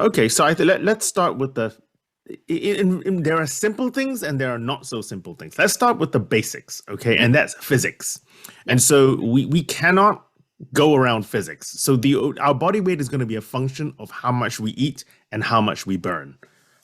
Okay, so let's start with there are simple things and there are not so simple things. Let's start with the basics, okay? Mhm. And that's physics. Yeah. And so we cannot go around physics. So the our body weight is going to be a function of how much we eat and how much we burn.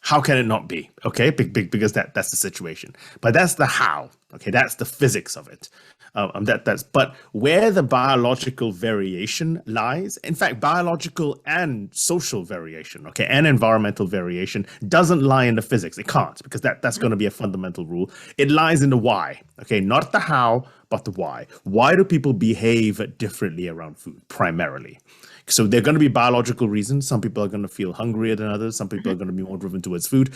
How can it not be? Okay, because that's the situation. But that's the how. Okay, that's the physics of it. That's but where the biological variation lies. In fact, biological and social variation, okay, and environmental variation doesn't lie in the physics. It can't because that's Mhm. going to be a fundamental rule. It lies in the why. Okay, not the how, but the why. Why do people behave differently around food primarily? So there are going to be biological reasons. Some people are going to feel hungrier than others. Some people Mhm. are going to be more driven towards food.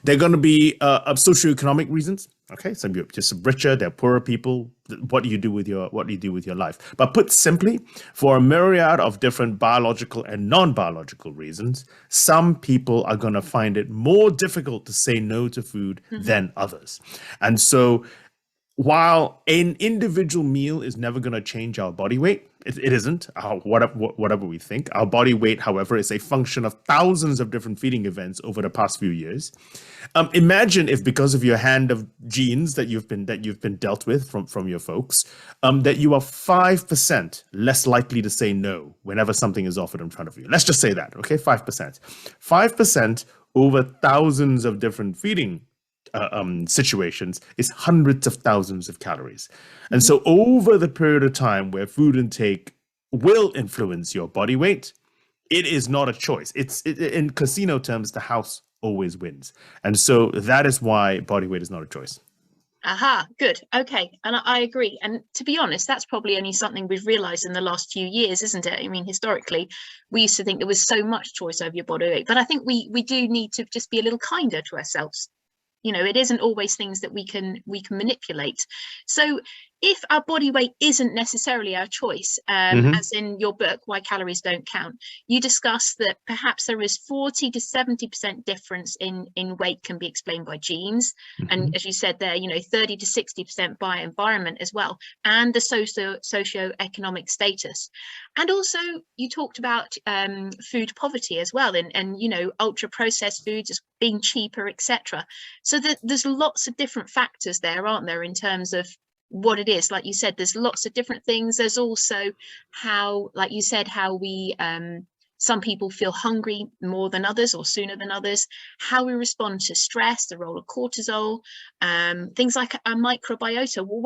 There are going to be socioeconomic reasons. Okay, some people just richer, they're poorer people. What do you do with your life? But put simply, for a myriad of different biological and non-biological reasons, some people are going to find it more difficult to say no to food Mhm. than others. And so while an individual meal is never going to change our body weight, it isn't, whatever we think. Our body weight, however, is a function of thousands of different feeding events over the past few years. Imagine if, because of your hand of genes that you've been dealt with from your folks, that you are 5% less likely to say no whenever something is offered in front of you. Let's just say that, okay, 5%, 5% over thousands of different feeding situations is hundreds of thousands of calories. And Mhm. so, over the period of time where food intake will influence your body weight, it is not a choice. In casino terms, the house always wins. And so, that is why body weight is not a choice. Aha, good. Okay. And I agree. And to be honest, that's probably only something we've realized in the last few years, isn't it? I mean, historically, we used to think there was so much choice over your body weight, but I think we do need to just be a little kinder to ourselves. It isn't always things that we can manipulate. So if our body weight isn't necessarily our choice, Hmm. as in your book Why Calories Don't Count, you discuss that perhaps there is 40 to 70% difference in weight can be explained by genes, and Hmm. as you said there, 30 to 60% by environment as well, and the socio-economic status. And also you talked about food poverty as well, and ultra processed foods as being cheaper, etc. So there's lots of different factors there, aren't there, in terms of what it is. Like you said, there's lots of different things. There's also how, like you said, how we some people feel hungry more than others or sooner than others, how we respond to stress, the role of cortisol, things like our microbiota. Well, what